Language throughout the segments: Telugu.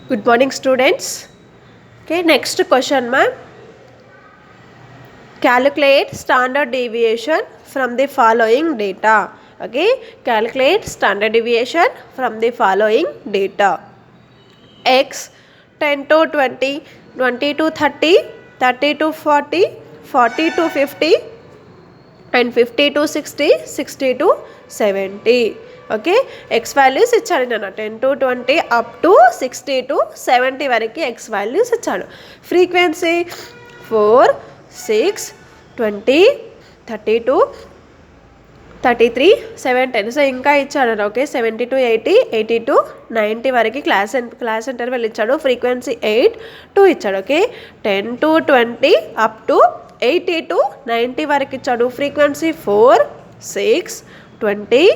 Good morning, students. Okay, next question, ma'am. Calculate standard deviation from the following data. Okay, calculate standard deviation from the following data. X 10 to 20, 20 to 30, 30 to 40, 40 to 50, and 50 to 60, 60 to 70. Okay X values ఇచ్చాడు నేను 10 to 20 అప్ టు 60 to 70 వరకు ఎక్స్ వాల్యూస్ ఇచ్చాడు. ఫ్రీక్వెన్సీ 4, 6, 20, 32, 33, 710. సో ఇంకా ఇచ్చాడు. ఓకే 70 to 80, 80 to 90 వరకు క్లాస్ ఇంటర్వెల్ ఇచ్చాడు. ఫ్రీక్వెన్సీ 8, 2 ఇచ్చాడు. Okay 10 to 20 up to 80 to 90 వరకు ఇచ్చాడు. ఫ్రీక్వెన్సీ 4, 6, 20,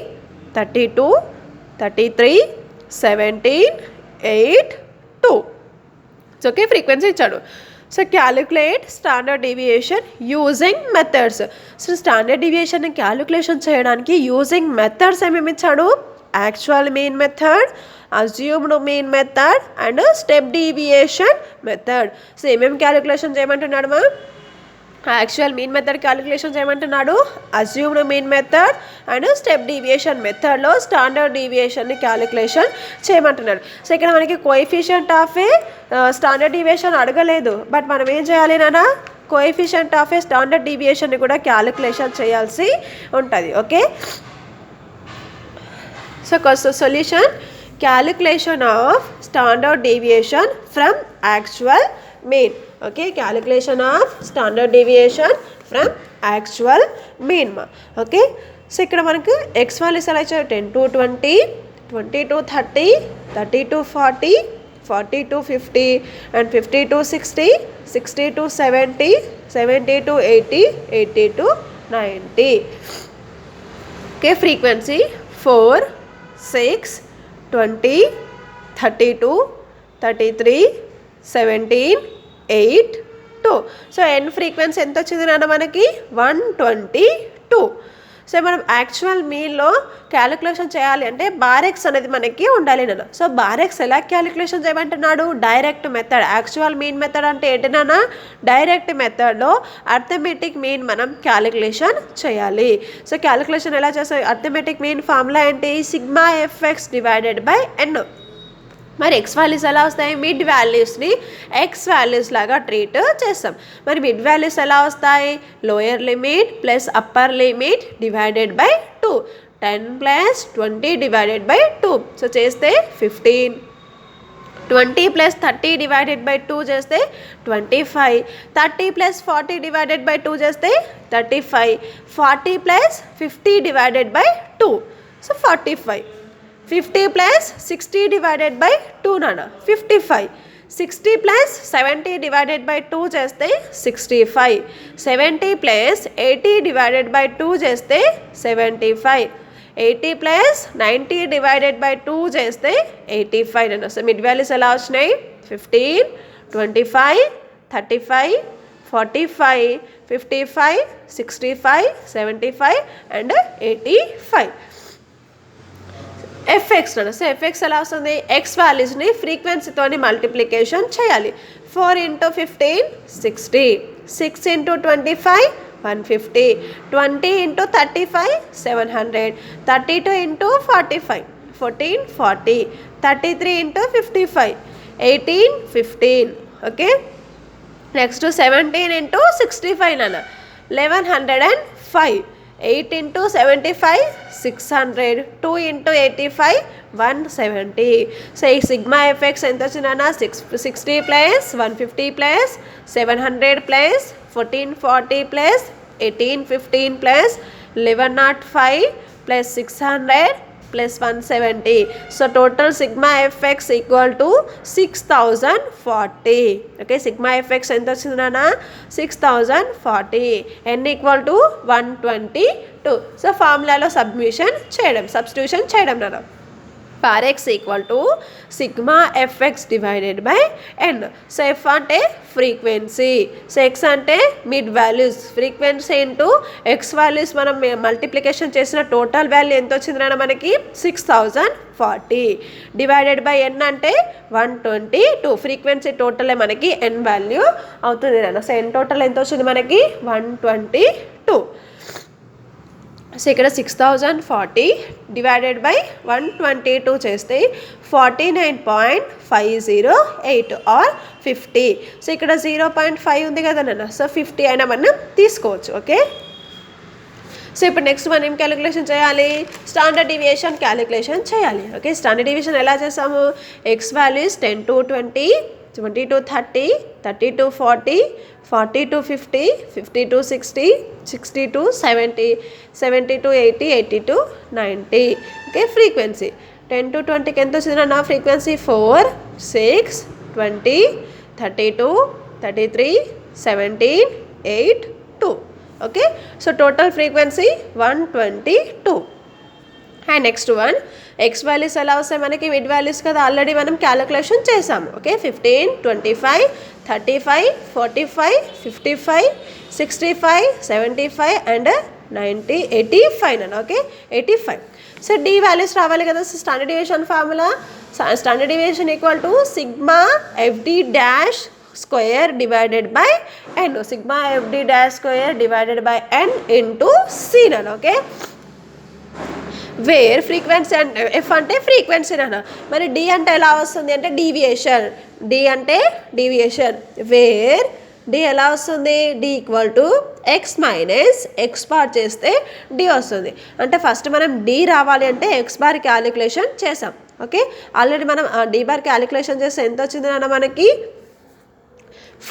32, 33, 17, 8, 2. సో ఓకే ఫ్రీక్వెన్సీ ఇచ్చాడు. So calculate standard deviation using methods. So standard deviation calculation చేయడానికి యూజింగ్ మెథడ్స్ ఏమేమి ఇచ్చాడు? Actual mean method, assumed mean method and step deviation method. So ఏమేమి క్యాలిక్యులేషన్ చేయమంటున్నాడు మా? యాక్చువల్ మీన్ మెథడ్ క్యాలిక్యులేషన్ చేయమంటున్నాడు, assumed mean method and step deviation మెథడ్లో స్టాండర్డ్ డీవియేషన్ని క్యాలిక్యులేషన్ చేయమంటున్నాడు. సో ఇక్కడ మనకి coefficient of a standard deviation అడగలేదు, బట్ మనం ఏం చేయాలి నాన్న? కోఎఫిషియంట్ ఆఫ్ ఏ స్టాండర్డ్ డీవియేషన్ని కూడా క్యాలిక్యులేషన్ చేయాల్సి ఉంటుంది. Okay so solution calculation of standard deviation from actual mean. Okay, calculation of standard deviation from actual mean. Okay, so ikkada manaku x values ela icharu 10 to 20, 20 to 30, 30 to 40, 40 to 50 and 50 to 60, 60 to 70, 70 to 80, 80 to 90. Okay, frequency 4, 6, 20, 32, 33, 17, 8, 2. So N frequency ఎంత వచ్చింది నాన్న మనకి? 122. సో మనం యాక్చువల్ మీన్లో క్యాలిక్యులేషన్ చేయాలి అంటే బారెక్స్ అనేది మనకి ఉండాలి నాన్న. సో బారెక్స్ ఎలా క్యాలిక్యులేషన్ చేయమంటున్నాడు? Direct method. Actual mean method అంటే ఏంటి నాన్న? డైరెక్ట్ మెథడ్లో అర్థమెటిక్ మీన్ మనం క్యాలిక్యులేషన్ చేయాలి. సో క్యాలిక్యులేషన్ ఎలా చేస్తాం? అర్థమెటిక్ మీన్ ఫార్ములా ఏంటి? Sigma FX divided by N. మరి ఎక్స్ వాల్యూస్ ఎలా వస్తాయి? మిడ్ వాల్యూస్ని ఎక్స్ వాల్యూస్ లాగా ట్రీట్ చేస్తాం. మరి మిడ్ వాల్యూస్ ఎలా వస్తాయి? Lower limit plus upper limit divided by 2. 10 plus 20 divided by 2. So చేస్తే 15. 20 ప్లస్ 30 డివైడెడ్ బై 2 చేస్తే 25. 30 ప్లస్ 40 డివైడెడ్ బై 2 చేస్తే 35. 40 plus 50 divided by 2. So 45. 50 plus 60 divided by 2 నాన్న 55. 60 ప్లస్ 70 డివైడెడ్ బై 2 చేస్తే 65. 70 ప్లస్ 80 డివైడెడ్ బై 2 చేస్తే 75. 80 ప్లస్ 90 డివైడెడ్ బై 2 చేస్తే 85 నాన్న. సో మిడ్ వాల్యూస్ ఎలా వచ్చినాయి? 15, 25, 35, 45, 55, 65, 75 అండ్ 85. ఎఫ్ఎక్స్ నాన్న. సో ఎఫ్ఎక్స్ ఎలా వస్తుంది? ఎక్స్ వాల్యూస్ని ఫ్రీక్వెన్సీతోని మల్టిప్లికేషన్ చేయాలి. 4 into 15, 60. 6 into 25, 150. 20 into 35, 700. 32 into 45, 1440. 33 into 55, 1815. Okay, next 17 into 65 nana 1105. 8 into 75, 600. 2 into 85, 170. So sigma fx ఎంత వచ్చిందన్నా? 60 plus 150 plus 700 plus 1440 plus 1815 plus 1105 plus 600 plus 170. So total sigma F X equal to 6040. Okay, sigma F X ఎంత వచ్చింది నాన్న? 6040. N equal to 122. సో ఫార్ములాలో సబ్స్టిట్యూషన్ చేయడం నాన్న. par x equal to sigma FX divided by N. So F అంటే ఫ్రీక్వెన్సీ, సో ఎక్స్ అంటే mid values, frequency into X values మనం మల్టిప్లికేషన్ చేసిన టోటల్ వాల్యూ ఎంత వచ్చింది మనకి 6040 డివైడెడ్ బై ఎన్ అంటే 122. ఫ్రీక్వెన్సీ టోటలే మనకి ఎన్ వాల్యూ అవుతుంది నాన్న. సో ఎన్ టోటల్ ఎంత వచ్చింది మనకి 122. సో ఇక్కడ 6040 డివైడెడ్ బై 122 చేస్తే 49.508 ఆర్ 50. సో ఇక్కడ 0.5 ఉంది కదా నాన్న, సో 50 అయినా మనం తీసుకోవచ్చు. ఓకే, సో ఇప్పుడు నెక్స్ట్ మనం ఏం క్యాలిక్యులేషన్ చేయాలి, స్టాండర్డ్ డీవియేషన్ క్యాలిక్యులేషన్ చేయాలి. ఓకే, స్టాండర్డ్ డీవియేషన్ ఎలా చేసాము, X values 10 to 20, 20 to 30, 30 to 40, 40 to 50, 50 to 60, 60 to 70, 70 to 80, 80 to 90. Okay, frequency 10 to 20కి ఎంత వచ్చింది నా frequency 4, 6, 20, 32, 33, 17, 8, 2. Okay, so total frequency 122. And next one X values ఎలా వస్తాయి మనకి, మిడ్ వాల్యూస్ కదా, ఆల్రెడీ మనం క్యాలిక్యులేషన్ చేసాము. ఓకే, 15, 25, 35, 45, 55, 65, 75 అండ్ 90, 85 అన్న. ఓకే, 85. సో డి వాల్యూస్ రావాలి కదా. So standard deviation formula, standard deviation equal to sigma FD dash square divided by N, sigma FD dash square divided by N into C అన్న. ఓకే, వేర్ ఫ్రీక్వెన్సీ అంటే ఎఫ్ అంటే ఫ్రీక్వెన్సీ అన్న, మరి డి అంటే ఎలా వస్తుంది అంటే డీవియేషన్, డి అంటే డీవియేషన్, వేర్ డి ఎలా వస్తుంది, D equal to X minus X bar చేస్తే డి వస్తుంది. అంటే ఫస్ట్ మనం డి రావాలి అంటే ఎక్స్ బార్ క్యాలిక్యులేషన్ చేసాం. ఓకే, ఆల్రెడీ మనం డి బార్ క్యాలిక్యులేషన్ చేస్తే ఎంత వచ్చింది అన్న మనకి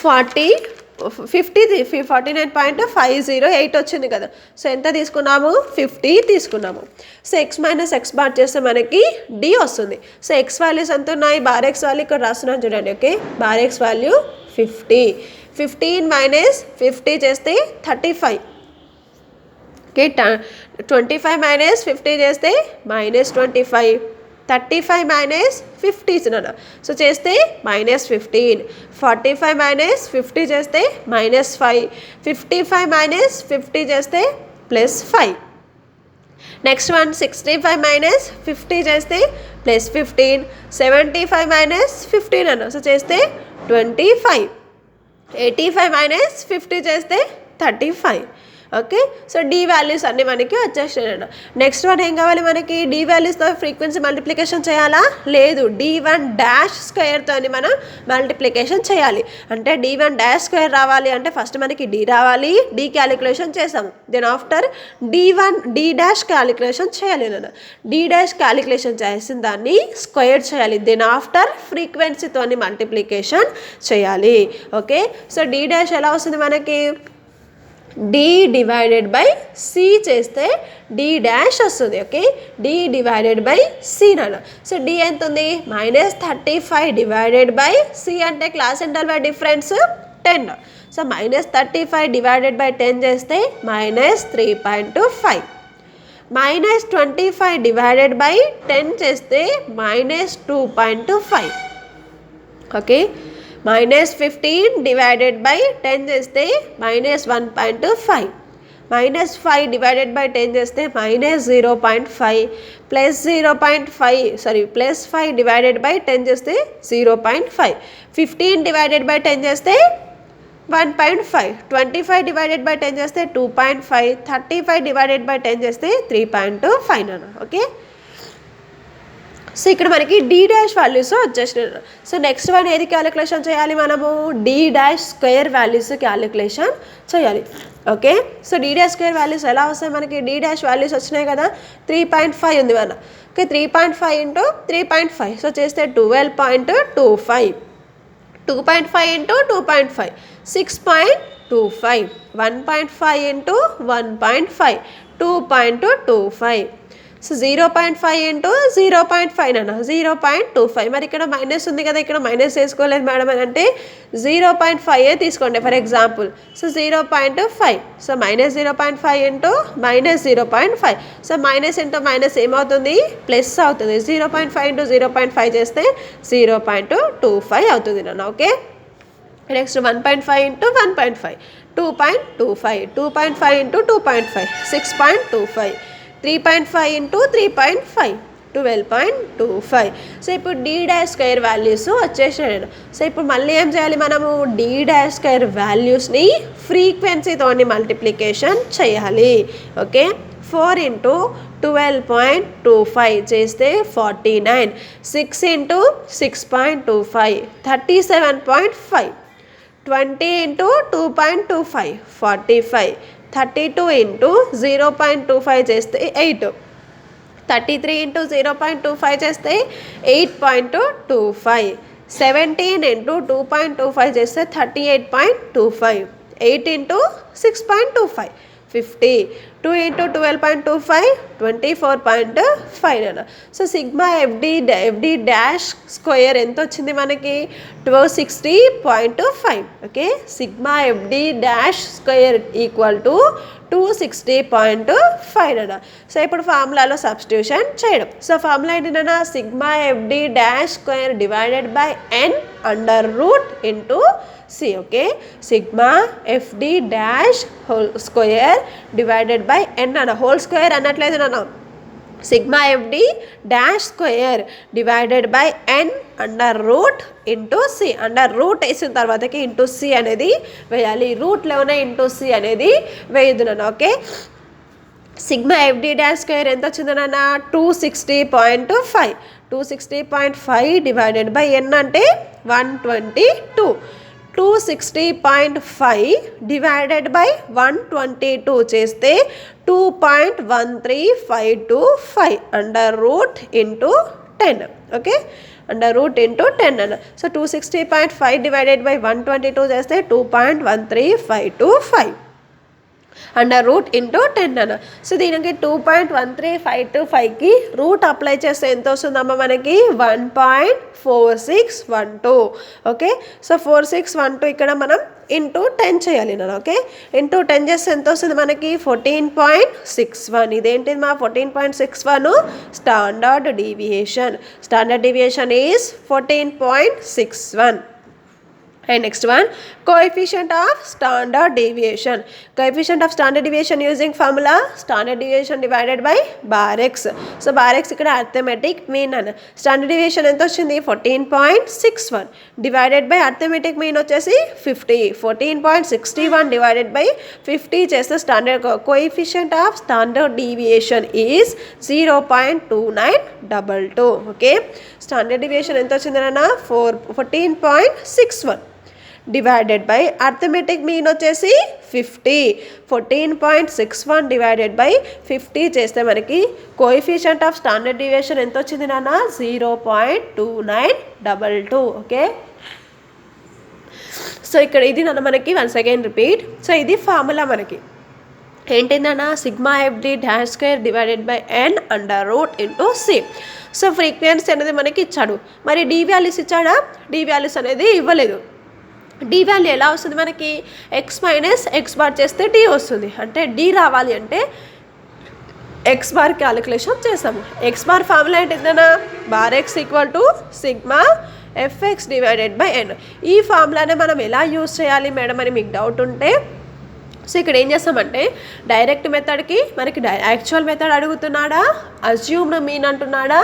49.508 వచ్చింది కదా. సో ఎంత తీసుకున్నాము, 50 తీసుకున్నాము. So X minus X bar చేస్తే మనకి డి వస్తుంది. సో ఎక్స్ వాల్యూస్ ఎంత ఉన్నాయి, బార్ ఎక్స్ వాల్యూ ఇక్కడ రాస్తున్నాను చూడండి. Okay, bar X value 50, 15 minus 50 చేస్తే 35. ఓకే, 25 మైనస్ 50 చేస్తే -25, 35 మైనస్ 50 అన్న. సో చేస్తే -15, 45 మైనస్ 50 చేస్తే -5, 55 మైనస్ 50 చేస్తే +5. నెక్స్ట్ వన్ 65 మైనస్ 50 చేస్తే +15, 75 మైనస్ 15 అన్న. సో చేస్తే 25, 85 మైనస్ 50 చేస్తే 35. ఓకే, సో డి వాల్యూస్ అన్నీ మనకి వచ్చేసాయి. నెక్స్ట్ వన్ ఏం కావాలి మనకి, డి వాల్యూస్తో ఫ్రీక్వెన్సీ మల్టిప్లికేషన్ చేయాలా, లేదు D1 డాష్ స్క్వేర్తో మనం మల్టిప్లికేషన్ చేయాలి. అంటే D1 డాష్ స్క్వేర్ రావాలి అంటే ఫస్ట్ మనకి డి రావాలి, డి క్యాలిక్యులేషన్ చేసాము, then after D dash calculation చేయాలి. నేను డి డాష్ క్యాలిక్యులేషన్ చేసిన దాన్ని స్క్వేర్ చేయాలి, దెన్ ఆఫ్టర్ ఫ్రీక్వెన్సీతో మల్టిప్లికేషన్ చేయాలి. ఓకే, సో డి డాష్ ఎలా వస్తుంది మనకి, డి డివైడెడ్ బై సి చేస్తే డి డాష్ వస్తుంది. Okay, D divided by C నాన్న. సో డి ఎంత ఉంది, -35 డివైడెడ్ బై సి అంటే class interval difference 10. So -35 divided by 10 చేస్తే -3.25, -25 డివైడెడ్ బై 10 చేస్తే -2.25. ఓకే, -15 డివైడెడ్ బై 10 చేస్తే -1.25, -5 డివైడెడ్ బై 10 చేస్తే -0.5, +5 డివైడెడ్ బై 10 చేస్తే 0.5, 15 డివైడెడ్ బై 10 చేస్తే 1.5, 25 డివైడెడ్ బై 10 చేస్తే 2.5, 35 డివైడెడ్ బై 10 చేస్తే 3.25 అన్న. ఓకే, సో ఇక్కడ మనకి డి డాష్ వాల్యూస్ వచ్చేసినాయి. సో నెక్స్ట్ వన్ ఏది క్యాలిక్యులేషన్ చేయాలి మనము, D dash square values calculation చేయాలి. Okay, so D dash square values ఎలా వస్తాయి మనకి, డి డాష్ వాల్యూస్ వచ్చినాయి కదా, 3.5 ఉంది మన. ఓకే, 3.5 ఇంటూ 3.5, సో చేస్తే 12.25, 2.5 ఇంటూ 2.5, 6.25, 1.5 ఇంటూ 1.5, 2.25. సో 0.5 ఇంటూ 0.5 అన్న 0.25. మరి ఇక్కడ మైనస్ ఉంది కదా, ఇక్కడ మైనస్ చేసుకోలేదు మేడం అని అంటే 0.5 తీసుకోండి for example. So 0.5, so minus 0.5 into minus 0.5. So minus into minus ఏమవుతుంది, ప్లస్ అవుతుంది. 0.5 ఇంటూ 0.5 చేస్తే 0.25 అవుతుంది నాన్న. Okay, next 1.5 into 1.5 2.25, 2.5 into 2.5 6.25, 3.5 into 3.5 12.25. So ఇప్పుడు డి డాష్ స్క్వేర్ వాల్యూస్ వచ్చేసాయి. సో ఇప్పుడు మళ్ళీ ఏం చేయాలి మనము, డి డాష్ స్క్వేర్ వాల్యూస్ని ఫ్రీక్వెన్సీతోని మల్టిప్లికేషన్ చేయాలి. ఓకే, 4 ఇంటూ 12.25 చేస్తే 49, 6 ఇంటూ 6.25 37.5, 20 ఇంటూ 2.25 45, 32 ఇంటూ 0.25 చేస్తే 8, 33 ఇంటూ 0.25 చేస్తే 8.25, 17 ఇంటూ 2.25 చేస్తే 38.25, 8 ఇంటూ 6.25 50, 2 ఇంటూ 12.25 24.5 అన్న. So sigma FD dash square ఎంత వచ్చింది మనకి, 260.5. Okay, sigma FD dash square equal to 260.5 అన్న. సో ఇప్పుడు ఫార్ములాలో సబ్స్టిట్యూషన్ చేయడం. సో ఫార్ములా ఏంటన్నా, sigma FD dash square divided by N under root into C. Okay, sigma FD dash whole square divided by N అన్న. హోల్ స్క్వేర్ అనట్లేదు నాన్న, sigma FD dash square divided by N under root into C. Under root వేసిన తర్వాతకి ఇంటూ సి అనేది వేయాలి, రూట్లోనే ఇంటూ సి అనేది వేయద్దు నాన్న. Okay, sigma FD dash square ఎంత వచ్చింది నాన్న, 260.5. 260.5 డివైడెడ్ బై ఎన్ అంటే 122. 260.5 డివైడెడ్ బై 122 చేస్తే 2.13525 under root into 10. Okay, under root into 10 అన్న. సో 260.5 డివైడెడ్ బై 122 చేస్తే 2.13525 అండర్ రూట్ ఇంటూ 10 అన్న. సో దీనికి 2.13525కి రూట్ అప్లై చేస్తే ఎంత వస్తుందమ్మా మనకి, 1.4612. ఓకే, సో 4612 ఇక్కడ మనం ఇంటూ 10 చేయాలి నేను. ఓకే, ఇంటూ 10 చేస్తే ఎంత వస్తుంది మనకి, 14.61. ఇదేంటిది మా 14.61 standard deviation. Standard deviation is 14.61. And next one, coefficient of standard deviation. Coefficient of standard deviation using formula standard deviation divided by bar x. So bar x ఇక్కడ arithmetic mean అన్న. Standard deviation ఎంత వచ్చింది, 14.61 divided by arithmetic mean వచ్చేసి 50. 14.61 divided by 50 చేస్తే standard coefficient of standard deviation is 0.2922. Okay, standard deviation ఎంత వచ్చింది అన్న, 14.61 డివైడెడ్ బై అర్థమెటిక్ మీన్ వచ్చేసి 50. 14.61 డివైడెడ్ బై 50 చేస్తే మనకి కోఎఫిషియంట్ ఆఫ్ స్టాండర్డ్ డీవియేషన్ ఎంత వచ్చింది నాన్న, 0.2922. ఓకే, సో ఇక్కడ ఇది నాన్న మనకి వన్స్ అగైన్ రిపీట్. సో ఇది ఫార్ములా మనకి ఏంటిందన్నా, sigma FD dash square divided by N under root into C. So frequency అనేది మనకి ఇచ్చాడు, మరి డి వాల్యూస్ ఇచ్చాడా, డి వాల్యూస్ అనేది ఇవ్వలేదు. డి వాల్యూ ఎలా వస్తుంది మనకి, ఎక్స్ మైనస్ ఎక్స్ బార్ చేస్తే డి వస్తుంది. అంటే డి రావాలి అంటే ఎక్స్ బార్ క్యాలిక్యులేషన్ చేస్తాము. ఎక్స్ బార్ ఫార్ములా ఏంటిదన్నా, bar X equal to sigma FX divided by N. ఈ ఫార్ములానే మనం ఎలా యూజ్ చేయాలి మేడం అని మీకు డౌట్ ఉంటే, సో ఇక్కడ ఏం చేస్తామంటే డైరెక్ట్ మెథడ్కి మనకి యాక్చువల్ మెథడ్ అడుగుతున్నాడా, అజ్యూమ్డ్ మీన్ అంటున్నాడా,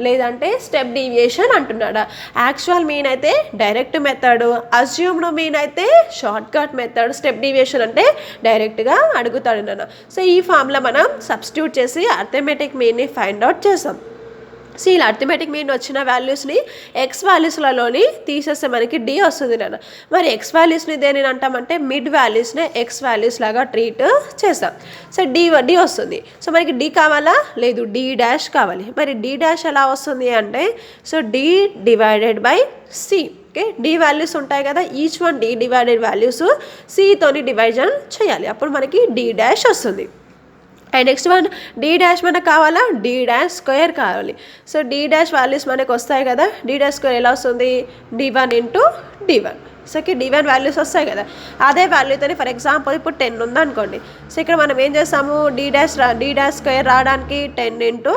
లేదంటే స్టెప్ డీవియేషన్ అంటున్నాడా. యాక్చువల్ మీన్ అయితే డైరెక్ట్ మెథడ్, అజ్యూమ్డ్ మీన్ అయితే short cut method, step deviation అంటే డైరెక్ట్గా అడుగుతాడు నాన్న. సో ఈ ఫార్ములా మనం సబ్స్టిట్యూట్ చేసి అర్థమెటిక్ మీన్ని ఫైండ్ అవుట్ చేసాం. సో ఇలా అర్థమెటిక్ మీన్ వచ్చిన వాల్యూస్ని ఎక్స్ వాల్యూస్లలోని తీసేస్తే మనకి డి వస్తుంది నాన్న. మరి ఎక్స్ వాల్యూస్ని దేనిని అంటామంటే మిడ్ వాల్యూస్ని ఎక్స్ వాల్యూస్ లాగా ట్రీట్ చేస్తాం. సో డి వస్తుంది. సో మనకి డి కావాలా, లేదు డి డాష్ కావాలి. మరి డి డాష్ ఎలా వస్తుంది అంటే, so D divided by C. Okay, D values ఉంటాయి కదా, each one D divided values సితోని డివైజన్ చేయాలి, అప్పుడు మనకి డి డాష్ వస్తుంది. And next one D dash మనకు కావాలా, డి డాష్ స్క్వేర్ కావాలి. సో డి డాష్ వాల్యూస్ మనకు వస్తాయి కదా, డి డాష్ స్క్వేర్ ఎలా వస్తుంది, d1 into d1. So d1 values వస్తాయి కదా, అదే వాల్యూతోని ఫర్ ఎగ్జాంపుల్ ఇప్పుడు 10 ఉందనుకోండి. సో ఇక్కడ మనం ఏం చేస్తాము, డి డాష్ స్క్వేర్ రావడానికి 10 ఇంటూ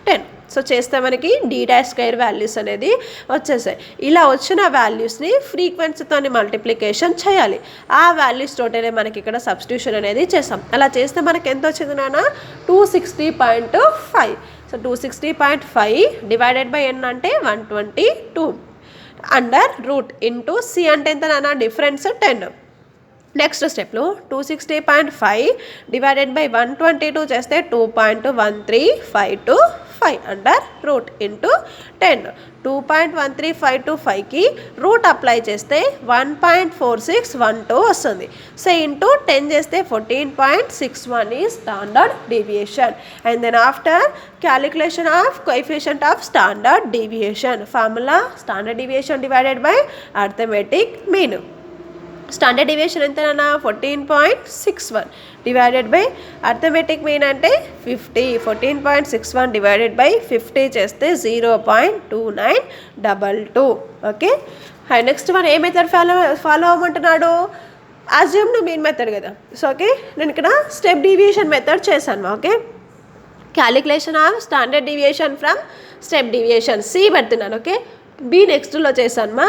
10. సో చేస్తే మనకి డి డాష్ స్క్వేర్ వాల్యూస్ అనేది వచ్చేసాయి. ఇలా వచ్చిన వాల్యూస్ని ఫ్రీక్వెన్సీతో మల్టిప్లికేషన్ చేయాలి. ఆ వాల్యూస్ తోటనే మనకి ఇక్కడ సబ్స్టిట్యూషన్ అనేది చేస్తాం. అలా చేస్తే మనకి ఎంత వచ్చింది నాన్న, 260.5. సో 260.5 డివైడెడ్ బై n అంటే 122 అండర్ రూట్ ఇంటూ సి అంటే ఎంత నాన్న, డిఫరెన్స్ 10. నెక్స్ట్ స్టెప్లో 260.5 డివైడెడ్ బై 122 చేస్తే 2.13525 అండర్ రూట్ ఇంటూ 10. 2.13525కి రూట్ అప్లై చేస్తే 1.4612 వస్తుంది. సో ఇంటూ 10 చేస్తే 14.61 ఈ standard deviation. And then after calculation of coefficient of standard deviation, formula standard deviation divided by arithmetic mean. Standard deviation ఎంతనా, 14.61 డివైడెడ్ బై అర్థమెటిక్ మీన్ అంటే 50. 14.61 డివైడెడ్ బై 50 చేస్తే 0.2922. ఓకే. నెక్స్ట్ వన్ ఏ మెథడ్ ఫాలో అవ్వమంటున్నాడు, అజ్యూమ్డ్ మీన్ మెథడ్ కదా. సో ఓకే, నేను ఇక్కడ స్టెప్ డీవియేషన్ మెథడ్ చేశాను. Okay, calculation of standard deviation from step deviation C పెడుతున్నాను. ఓకే, బి నెక్స్ట్లో చేశాను మా.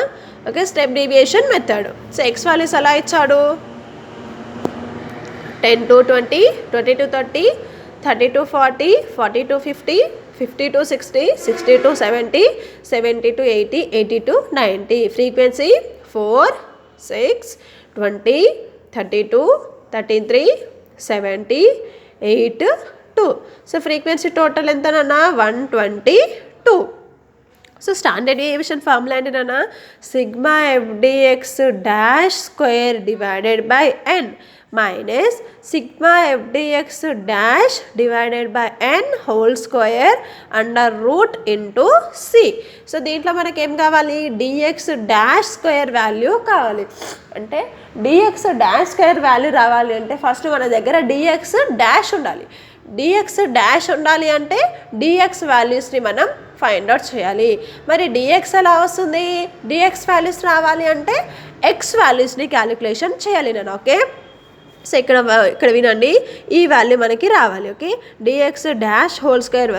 Okay, step deviation method. So X values ఎలా ఇచ్చాడు, 10 to 20, 20 to 30, 30 to 40, 40 to 50, 50 to 60, 60 to 70, 70 to 80, 80 to 90. Frequency 4, 6, 20, 32, 33, 70, 8, 2. So frequency total ఎంతనన్నా, 122. సో స్టాండర్డ్ డీవియేషన్ ఫార్ములా ఏంటన్నా, sigma FDX dash square divided by N minus sigma FDX dash divided by N whole square under root into C. So దీంట్లో మనకి ఏం కావాలి, డిఎక్స్ డాష్ స్క్వేర్ వాల్యూ కావాలి. అంటే డిఎక్స్ డాష్ స్క్వేర్ వాల్యూ రావాలి అంటే ఫస్ట్ మన దగ్గర డిఎక్స్ డాష్ ఉండాలి. డిఎక్స్ డాష్ ఉండాలి అంటే డిఎక్స్ వాల్యూస్ని మనం ఫైండ్ అవుట్ చేయాలి. మరి డిఎక్స్ ఎలా వస్తుంది, డిఎక్స్ వాల్యూస్ రావాలి అంటే ఎక్స్ వాల్యూస్ని క్యాలిక్యులేషన్ చేయాలి నేను. ఓకే, సో ఇక్కడ వినండి, ఈ వాల్యూ మనకి రావాలి. Okay, D X dash whole square,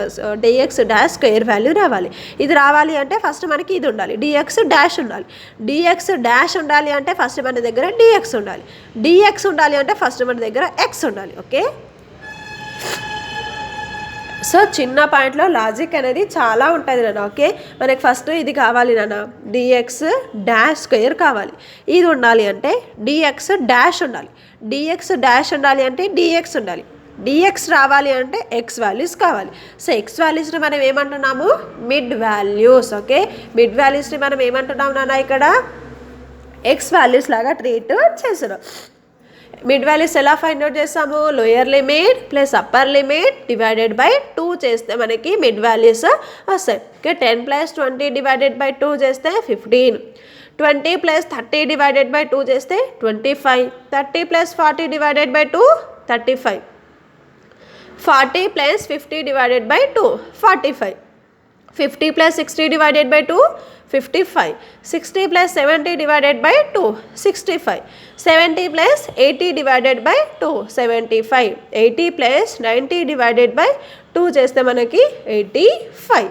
D X dash square value రావాలి. ఇది రావాలి అంటే ఫస్ట్ మనకి ఇది ఉండాలి, డిఎక్స్ డాష్ ఉండాలి. డిఎక్స్ డాష్ ఉండాలి అంటే ఫస్ట్ మన దగ్గర డిఎక్స్ ఉండాలి. డిఎక్స్ ఉండాలి అంటే ఫస్ట్ మన దగ్గర ఎక్స్ ఉండాలి. ఓకే, సో చిన్న పాయింట్లో లాజిక్ అనేది చాలా ఉంటుంది నాన్న. ఓకే, మనకి ఫస్ట్ ఇది కావాలి నాన్న, డిఎక్స్ డాష్ స్క్వేర్ కావాలి. ఇది ఉండాలి అంటే డిఎక్స్ డాష్ ఉండాలి. డిఎక్స్ డాష్ ఉండాలి అంటే డిఎక్స్ ఉండాలి. డిఎక్స్ రావాలి అంటే ఎక్స్ వాల్యూస్ కావాలి. సో ఎక్స్ వాల్యూస్ని మనం ఏమంటున్నాము, మిడ్ వాల్యూస్. ఓకే, మిడ్ వాల్యూస్ని మనం ఏమంటున్నాము నాన్న, ఇక్కడ ఎక్స్ వాల్యూస్ లాగా ట్రీట్ చేస్తున్నాం. మిడ్ వాల్యూస్ ఎలా ఫైండ్ అవుట్ చేస్తాము, lower limit plus upper limit divided by 2 చేస్తే మనకి మిడ్ వాల్యూస్ వస్తాయి. ఓకే, 10 + 20 డివైడెడ్ బై 2 చేస్తే 15, 20 + 30 డివైడెడ్ బై 2 చేస్తే 25, 30 + 40 divided by 2 35, 40 + 50 divided by 2 45, 50 + 60 divided by 2 55, 60 + 70 divided by 2 65, 70 + 80 divided by 2 75, 80 + 90 divided by 2 చేస్తే మనకి 85.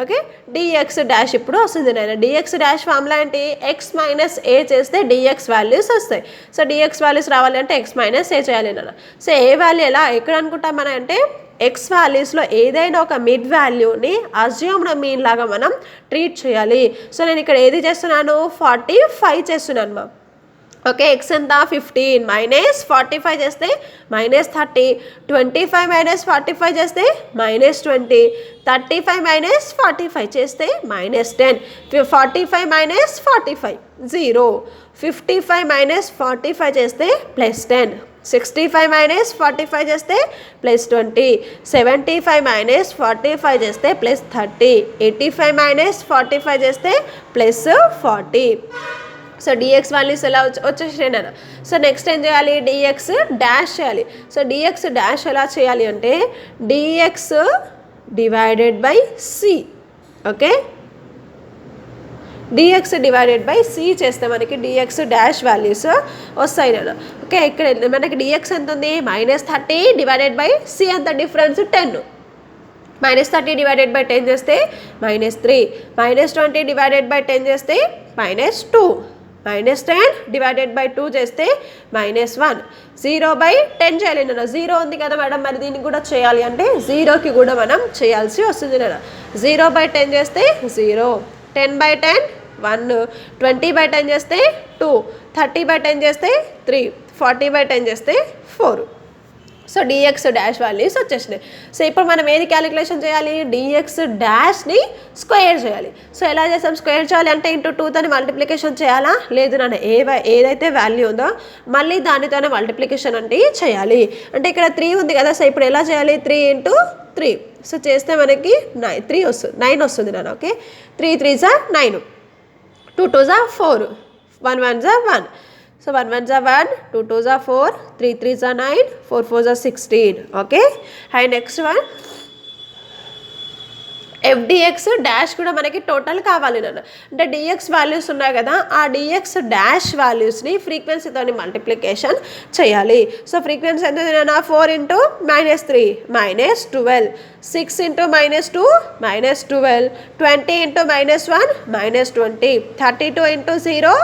ఓకే, డిఎక్స్ డాష్ ఇప్పుడు వస్తుంది నేను. డిఎక్స్ డాష్ ఫార్ములా ఏంటి, ఎక్స్ మైనస్ ఏ చేస్తే డిఎక్స్ వాల్యూస్ వస్తాయి. సో డిఎక్స్ వాల్యూస్ రావాలి అంటే ఎక్స్ మైనస్ ఏ చేయాలి నాన్న. సో ఏ వాల్యూ ఎలా ఎక్కడ అనుకుంటాం మనం అంటే ఎక్స్ వాల్యూస్లో ఏదైనా ఒక మిడ్ వాల్యూని అజ్యూమ్డ్ మీన్ లాగా మనం ట్రీట్ చేయాలి. సో నేను ఇక్కడ ఏది చేస్తున్నాను, 45 చేస్తున్నాను మా. ఓకే, ఎక్స్ ఎంత 15 మైనస్ 45 చేస్తే -30, 25 - 45 చేస్తే -20, 35 - 45 చేస్తే -10, 45 - 45 0, 55 - 45 చేస్తే +10, 65 - 45 చేస్తే +20, 75 - 45 చేస్తే +30, 85 - 45 చేస్తే +40. సో డిఎక్స్ వాల్యూస్ ఎలా వచ్చేసాయి నాన్న. సో నెక్స్ట్ ఏం చేయాలి, డిఎక్స్ డాష్ చేయాలి. సో డిఎక్స్ డాష్ ఎలా చేయాలి అంటే D X divided by C. Okay, D X divided by C చేస్తే మనకి డిఎక్స్ డాష్ వాల్యూస్ వస్తాయి నాన్న. ఓకే, ఇక్కడ మనకి డిఎక్స్ ఎంత ఉంది, -30 డివైడెడ్ బై సి అంత డిఫరెన్స్ 10. -30 డివైడెడ్ బై 10 చేస్తే -3, -20 డివైడెడ్ బై 10 చేస్తే -2, -10 డివైడెడ్ బై 2 చేస్తే -1, 0/10 చేయాలి నాన్న. 0 ఉంది కదా మేడం, మరి దీనికి కూడా చేయాలి అంటే 0కి కూడా మనం చేయాల్సి వస్తుంది నాన్న. 0/10 చేస్తే 0, 10/10 1, 20/10 చేస్తే 2, 30/10 చేస్తే 3, 40/10 చేస్తే 4. సో డిఎక్స్ డాష్ వాల్యూస్ వచ్చేసినాయి. సో ఇప్పుడు మనం ఏది క్యాలిక్యులేషన్ చేయాలి, డిఎక్స్ డాష్ని స్క్వేర్ చేయాలి. సో ఎలా చేస్తాం, స్క్వేర్ చేయాలి అంటే ఇంటూ 2తోని మల్టిప్లికేషన్ చేయాలా, లేదు నాన్న ఏదైతే వాల్యూ ఉందో మళ్ళీ దానితోనే మల్టిప్లికేషన్ అంటే చేయాలి. అంటే ఇక్కడ 3 ఉంది కదా, సో ఇప్పుడు ఎలా చేయాలి, 3 × 3. సో చేస్తే మనకి 3 వస్తుంది, 9 వస్తుంది నాన్న. Okay, 3 × 3 = 9, 2 × 2 = 4, 1 × 1 = 1. So 1 × 1 = 1, 2 × 2 = 4, 3 × 3 = 9, 4 × 4 = 16. Okay, and next one f dx dash కూడా మనకి టోటల్ కావాలి నాన్న. అంటే డిఎక్స్ వాల్యూస్ ఉన్నాయి కదా, ఆ డిఎక్స్ డాష్ వాల్యూస్ని ఫ్రీక్వెన్సీతో మల్టిప్లికేషన్ చేయాలి. సో ఫ్రీక్వెన్సీ ఎంత నాన్న, 4 × -3 -12, 6 × -2 -12, 20 × -1 -20, 32 × 0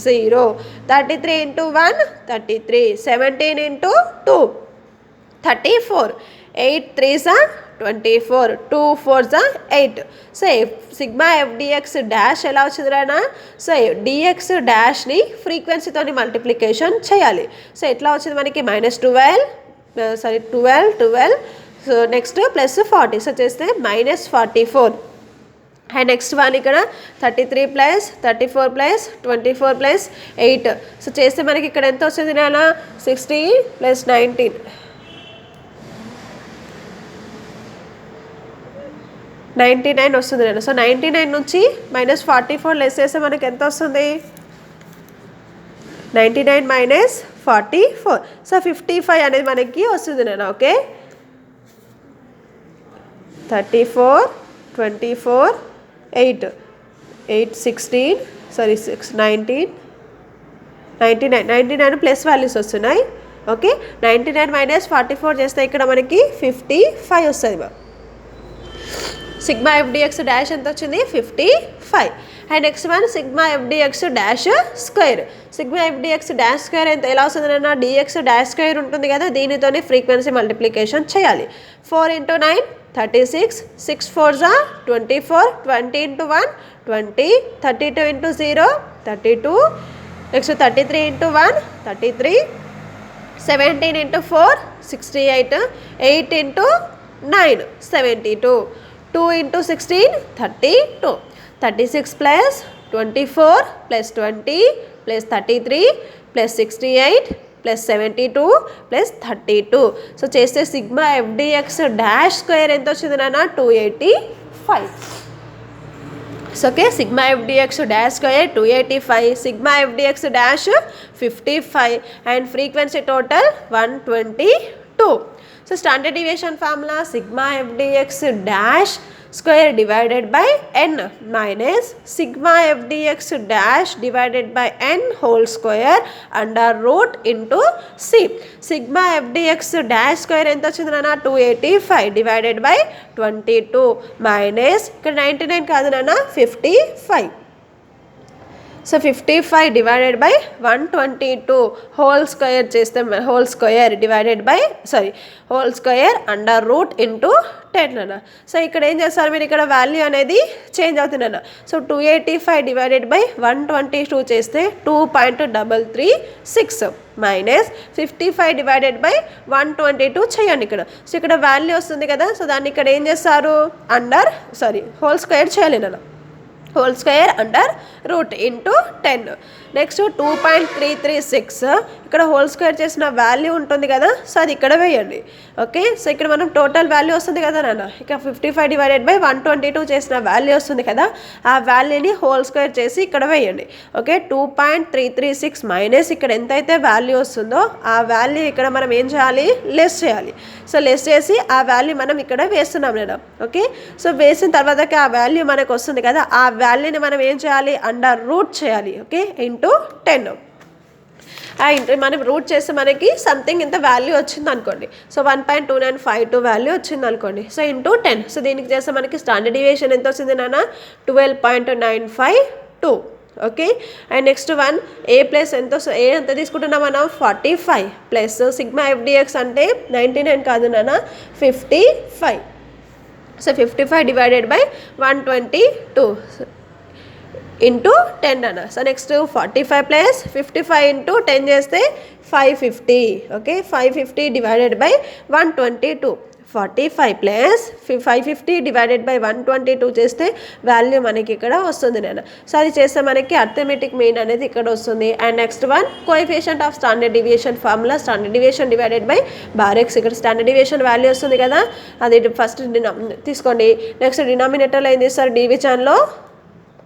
0, 33 × 1 33, 17 × 2 34, 8 3s are 24, 2 4s are 8. So sigma FDX dash ఎలా వచ్చింది రానా, సో డిఎక్స్ డాష్ని ఫ్రీక్వెన్సీతో మల్టిప్లికేషన్ చేయాలి. సో ఎట్లా వచ్చింది మనకి -12, సో నెక్స్ట్ +40, సో చేస్తే -44. అండ్ నెక్స్ట్ వన్ ఇక్కడ 33 + 34 + 24 + 8. సో చేస్తే మనకి ఇక్కడ ఎంత వస్తుంది నాన్న, 60 + 19, 99 వస్తుంది నాన్న. సో 99 నుంచి -44 లెస్ చేస్తే మనకి ఎంత వస్తుంది, 99 - 44. సో 55 అనేది మనకి వస్తుంది నాన్న. ఓకే, 34 24 8 16 6 19 99 ప్లస్ వాల్యూస్ వస్తున్నాయి. ఓకే, 99 - 44 చేస్తే ఇక్కడ మనకి 55 వస్తుంది. సిగ్మా ఎఫ్డిఎక్స్ డాష్ ఎంత వచ్చింది, 55. And next one sigma FDX dash square. Sigma FDX dash square ఎంత ఎలా వస్తుంది అన్న, డిఎక్స్ డాష్ స్క్వేర్ ఉంటుంది కదా, దీనితోనే ఫ్రీక్వెన్సీ మల్టిప్లికేషన్ చేయాలి. 4 × 9 36, 6 4s are 24, 20 × 1 20, 32 × 0 32, next 33 × 1 33, 17 × 4 68, 8 × 9 72, 2 × 16 32, 36 + 24 + 20 + 33 + 68 + 72 + 32. సో చేస్తే సిగ్మా ఎఫ్డిఎక్స్ డాష్ స్క్వేర్ ఎంత వచ్చింది నాన్న, 285. So okay, sigma FDX dash square 285, sigma FDX dash 55 and frequency total 122. So standard deviation formula sigma FDX dash square divided by n minus sigma fdx dash divided by n whole square under root into c. Sigma fdx dash square ఎంత వచ్చింది నాన్న, 285 divided by 22 minus ఇక్కడ 99 కాదు నాన్న, 55. So 55 divided by 122 whole square చేస్తే whole square divided by whole square under root into 10 అన్న. సో ఇక్కడ ఏం చేస్తారు మీరు, ఇక్కడ వాల్యూ అనేది చేంజ్ అవుతుంది అన్న. సో 285 డివైడెడ్ బై 122 చేస్తే 2.336 మైనస్ 55 డివైడెడ్ బై 122 చేయండి ఇక్కడ. సో ఇక్కడ వాల్యూ వస్తుంది కదా, సో దాన్ని ఇక్కడ ఏం చేస్తారు, హోల్ స్క్వేర్ చేయాలి నాన్న, whole square under root into 10. Next 2.336 ఇక్కడ ఇక్కడ హోల్ స్క్వేర్ చేసిన వాల్యూ ఉంటుంది కదా, సో అది ఇక్కడ వేయండి. ఓకే, సో ఇక్కడ మనం టోటల్ వాల్యూ వస్తుంది కదా నాన్న, ఇక 55 డివైడెడ్ బై 122 చేసిన వాల్యూ వస్తుంది కదా, ఆ వాల్యూని హోల్ స్క్వేర్ చేసి ఇక్కడ వేయండి. ఓకే, 2.336 మైనస్ ఇక్కడ ఎంతైతే వాల్యూ వస్తుందో ఆ వాల్యూ ఇక్కడ మనం ఏం చేయాలి, లెస్ చేయాలి. సో లెస్ చేసి ఆ వాల్యూ మనం ఇక్కడ వేస్తున్నాం నేను. ఓకే, సో వేసిన తర్వాతకి ఆ వాల్యూ మనకు వస్తుంది కదా, ఆ వాల్యూని మనం ఏం చేయాలి, అండర్ రూట్ చేయాలి. Okay, into 10. మనం రూట్ చేస్తే మనకి సంథింగ్ ఇంత వాల్యూ వచ్చింది అనుకోండి. సో 1.2952 వాల్యూ వచ్చింది అనుకోండి. So into 10. సో దీనికి చేస్తే మనకి స్టాండర్డ్ డీవియేషన్ ఎంత వచ్చింది నాన్న, 12.952. Okay, and next one A plus A ఎంత తీసుకుంటున్నాం మనం, 45 ప్లస్ సిగ్మా ఎఫ్డిఎక్స్ అంటే 99 కాదు నాన్న, 55. సో 55 డివైడెడ్ బై 122 ఇంటూ 10 అన్న. సో నెక్స్ట్ 45 ప్లస్ 55 ఇంటూ 10 చేస్తే 550. Okay, 550 divided by 122. 45 plus 550 divided by 122 చేస్తే వాల్యూ మనకి ఇక్కడ వస్తుంది నేను. సో అది చేస్తే మనకి అర్థమెటిక్ మీన్ అనేది ఇక్కడ వస్తుంది. And next one coefficient of standard deviation formula, standard deviation divided by barracks. ఇక్కడ స్టాండర్డ్ డీవియేషన్ వాల్యూ వస్తుంది కదా, అది ఫస్ట్ తీసుకోండి. నెక్స్ట్ డినామినేటర్లో ఏం చేస్తారు, డివిజన్లో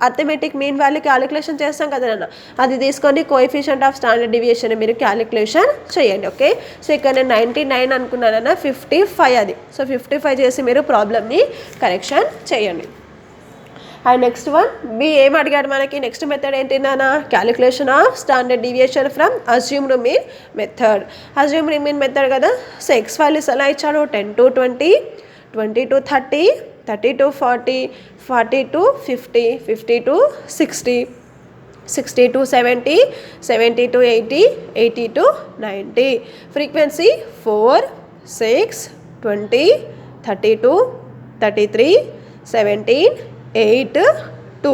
అర్థమెటిక్ మీన్ వాల్యూ క్యాలిక్యులేషన్ చేస్తాం కదా నాన్న, అది తీసుకొని కోఎఫిషియంట్ ఆఫ్ స్టాండర్డ్ డీవియేషన్ మీరు క్యాలిక్యులేషన్ చేయండి. ఓకే, సో ఇక్కడ నేను 99 అనుకున్నానన్నా, 55 అది. సో 55 చేసి మీరు ప్రాబ్లమ్ని కరెక్షన్ చేయండి. అండ్ నెక్స్ట్ వన్ బి ఏం అడిగాడు మనకి, నెక్స్ట్ మెథడ్ ఏంటి నాన్న, calculation of standard deviation from assumed mean method. Assumed mean method కదా. సో ఎక్స్ వాల్యూస్ ఎలా ఇచ్చాడు, 10 to 20, 20 to 30, 30 to 40, 40 to 50, 50 to 60, 60 to 70, 70 to 80, 80 to 90. Frequency 4, 6, 20, 32, 33, 17, 8, 2.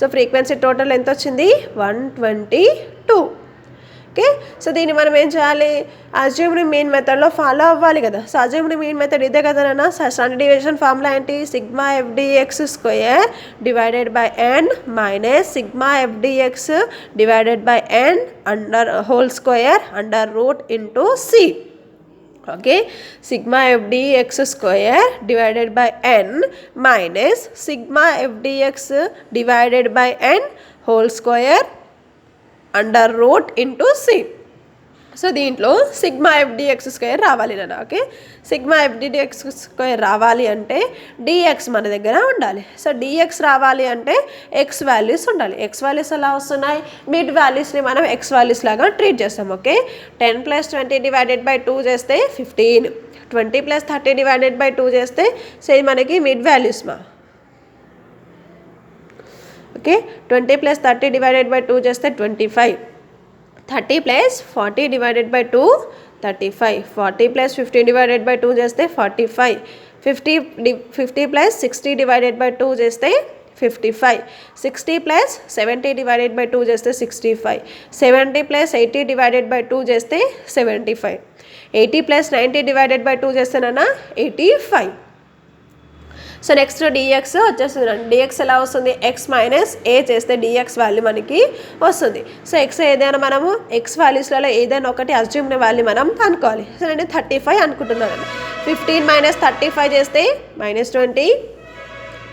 So frequency total ఎంత వచ్చింది, 122. ఓకే, సో దీన్ని మనం ఏం చేయాలి, అజ్యూమ్డ్ మీన్ మెథడ్లో ఫాలో అవ్వాలి కదా. సో అజ్యూమ్డ్ మీన్ మెథడ్ ఇదే కదా నాన్న. స్టాండర్డ్ డీవియేషన్ ఫార్ములా ఏంటి, sigma f dx square divided by N minus sigma f dx divided by N under whole square under root into C. Okay, sigma f dx square divided by N minus sigma f dx divided by N whole square under root into C. So దీంట్లో సిగ్మా ఎఫ్డిఎక్స్ స్క్వేర్ రావాలి నాన్న. ఓకే, సిగ్మా ఎఫ్డిఎక్స్ స్క్వేర్ రావాలి అంటే డిఎక్స్ మన దగ్గర ఉండాలి. సో డిఎక్స్ రావాలి అంటే ఎక్స్ వాల్యూస్ ఉండాలి. ఎక్స్ వాల్యూస్ ఎలా వస్తున్నాయి, మిడ్ వాల్యూస్ని మనం ఎక్స్ వాల్యూస్ లాగా ట్రీట్ చేస్తాం. ఓకే, 10 + 20 డివైడెడ్ బై 2 చేస్తే 15, 20 + 30 డివైడెడ్ బై 2 చేస్తే సేమ్ మనకి మిడ్ వాల్యూస్ మా. ఓకే, 20 + 30 డివైడెడ్ బై 2 చేస్తే 25, 30 + 40 డివైడెడ్ బై 2 35, 40 + 50 డివైడెడ్ బై 2 చేస్తే 45, 50 + 60 డివైడెడ్ బై 2 చేస్తే 55, 60 + 70 డివైడెడ్ బై 2 చేస్తే 65, 70 + 80 డివైడెడ్ బై 2 చేస్తే 75, 80 + 90 డివైడెడ్ బై 2 చేస్తేనన్నా 85. సో నెక్స్ట్ డిఎక్స్ వచ్చేస్తుంది. డిఎక్స్ ఎలా వస్తుంది, ఎక్స్ మైనస్ ఏ చేస్తే డిఎక్స్ వాల్యూ మనకి వస్తుంది. సో ఎక్స్ ఏదైనా మనము ఎక్స్ వాల్యూస్లలో ఏదైనా ఒకటి అజ్యూమ్డ్ వాల్యూ మనం అనుకోవాలి. సో నేను 35 అనుకుంటున్నాను. 15 - 35 చేస్తే -20,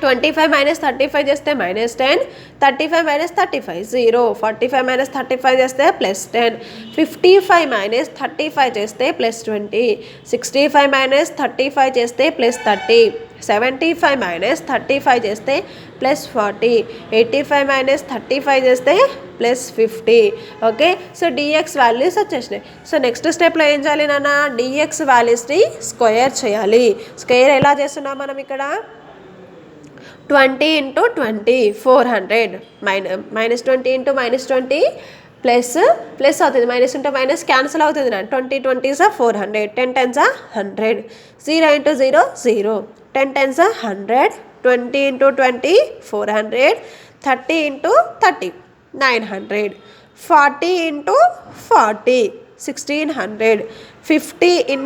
25 - 35 చేస్తే -10, 35 - 35 0, 45 - 35 చేస్తే +10, 55 - 35 చేస్తే +20, 65 - 35 చేస్తే +30, 75 - 35 చేస్తే +40, 85 - 35 చేస్తే +50. ఓకే, సో డిఎక్స్ వాల్యూస్ వచ్చేసినాయి. సో నెక్స్ట్ స్టెప్లో ఏం చేయాలి నాన్న, డిఎక్స్ వాల్యూస్ని స్క్వేర్ చేయాలి. స్క్వేర్ ఎలా చేస్తున్నాం మనం ఇక్కడ, 20 × 20 400, -20 × -20 ప్లస్ అవుతుంది, మైనస్ ఇంటూ మైనస్ క్యాన్సిల్ అవుతుంది నా. 20 × 20 is 400, 10 × 10 is 100, 0 × 0 0, 10 × 10 is 100, 20 × 20 400, 30 × 30 900, 40 × 40 1600, 50 ×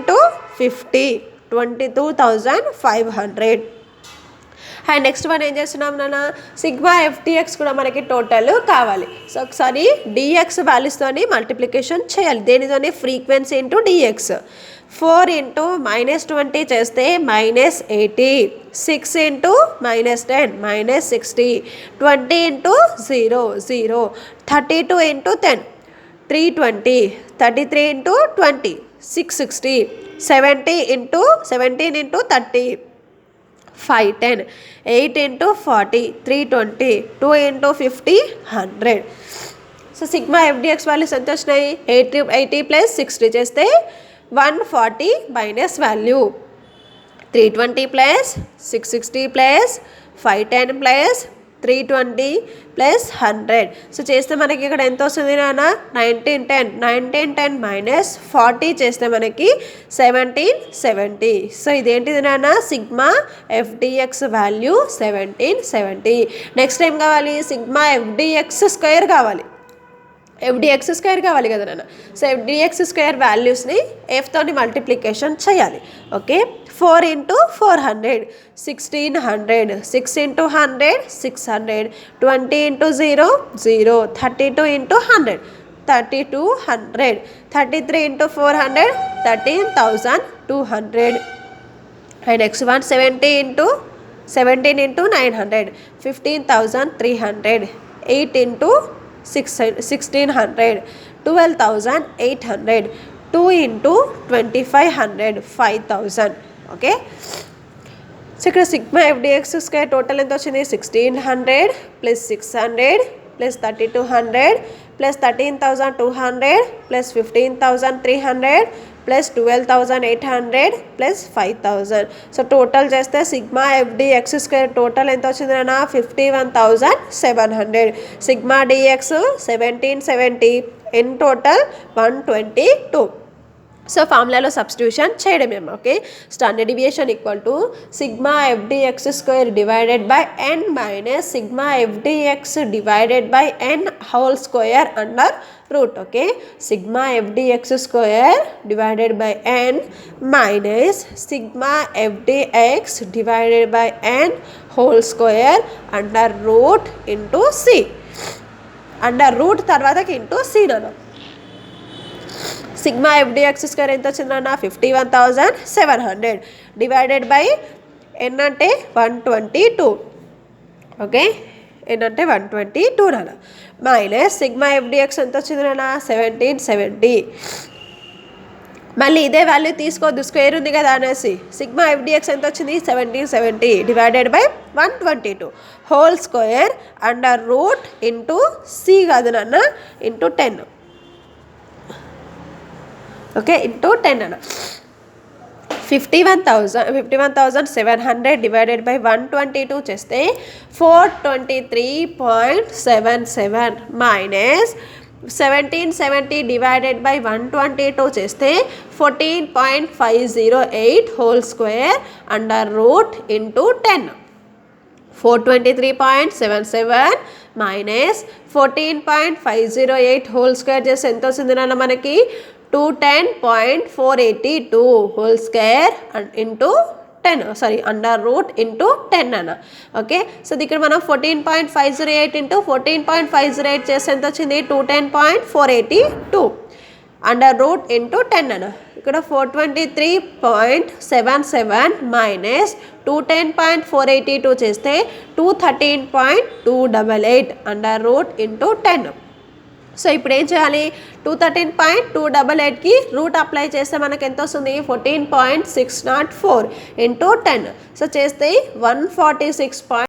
50 22,500. And next one ఏం చేస్తున్నాం నాన్న, సిగ్మా ఎఫ్డిఎక్స్ కూడా మనకి టోటల్ కావాలి. సో ఒకసారి డిఎక్స్ వాల్యూస్తోని మల్టిప్లికేషన్ చేయాలి. దేనితోని, ఫ్రీక్వెన్సీ ఇంటూ డిఎక్స్. 4 ఇంటూ -20 చేస్తే -80, 6 into -10 -60, 20 into 0 0, 32 into 10 320, 33 into 20 660, 17 into 30 510, 8 into 40 320, 2 into 50 100. So sigma f dx values ఎంత వచ్చినాయి, 80 + 60 చేస్తే 140 మైనస్ వాల్యూ 320 + 660 + 510 + 320 + 100. సో చేస్తే మనకి ఇక్కడ ఎంత వస్తుంది నాన్న, 1910 - 40 చేస్తే మనకి 1770. సో ఇదేంటిది నాన్న, సిగ్మా ఎఫ్డిఎక్స్ వాల్యూ 1770. నెక్స్ట్ ఏం కావాలి, సిగ్మా ఎఫ్డిఎక్స్ స్క్వేర్ కావాలి. ఎఫ్డిఎక్స్ స్క్వేర్ కావాలి కదా నాన్న. సో ఎఫ్డిఎక్స్ స్క్వేర్ వాల్యూస్ని ఎఫ్తోని మల్టిప్లికేషన్ చేయాలి. Okay, 4 into 400 1600, 6 into 100 600, 20 into 0 0, 32 into 100 3200, 33 into 400 13,200. And next one 17 into 900 15,300, 8 into 1600 12,800, 2 into 2500 5000. Okay, so ఇక్కడ సిగ్మా ఎఫ్డిఎక్స్ స్క్వేర్ టోటల్ ఎంత వచ్చింది, 1600 + 600 + 3200 + 13,200 + 15,300 + 12,800 + 5,000. సో టోటల్ చేస్తే సిగ్మా ఎఫ్డిఎక్స్ స్క్వేర్ టోటల్ ఎంత వచ్చింది అన్న, 51,700. Sigma DX 1770, in total 122. So ఫార్ములాలో సబ్స్టిట్యూషన్ చేయడమేమో. Okay, standard deviation equal to sigma f dx square divided by n minus sigma f dx divided by n whole square under root. Okay, sigma f dx square divided by n minus sigma f dx divided by n whole square under root into C. Under root తర్వాతకి ఇంటూ సి నాన్న. సిగ్మా ఎఫ్డిఎక్స్ స్క్వేర్ ఎంత వచ్చిందన్న, 51,700 డివైడెడ్ బై ఎన్ అంటే 122. ఓకే, ఎన్ అంటే 122 నాన్న. మైనస్ సిగ్మా ఎఫ్డిఎక్స్ ఎంత వచ్చింది నాన్న, 1770. మళ్ళీ ఇదే వాల్యూ తీసుకోవద్దు, స్క్వేర్ ఉంది కదా అనేసి. సిగ్మా ఎఫ్డిఎక్స్ ఎంత వచ్చింది, 1770 divided by 122 whole square under root into C కాదు నాన్న, ఇంటూ 10. ఓకే, ఇంటూ 10 అన్న. 51,700 డివైడెడ్ బై 122 చేస్తే 423.77 మైనస్ 1770 డివైడెడ్ బై 122 చేస్తే 14.508 whole square under root into 10. 423.77 minus 14.508 whole square చేస్తే ఎంత వస్తుంది నాన్న మనకి, 210.482 whole square into 10 under root into 10 అన్న. ఓకే, సో ఇక్కడ మనం 14.508 ఇంటూ 14.508 చేస్తే ఎంత వచ్చింది, 210.482 అండర్ రూట్ ఇంటూ 10 అన్న. ఇక్కడ 423.77 మైనస్ 210.482 చేస్తే 213.288 అండర్ రూట్ ఇంటూ 10. సో ఇప్పుడు ఏం చేయాలి, 213.288కి రూట్ అప్లై చేస్తే మనకు ఎంత వస్తుంది, 14.604 ఇంటూ 10. సో చేస్తే 146.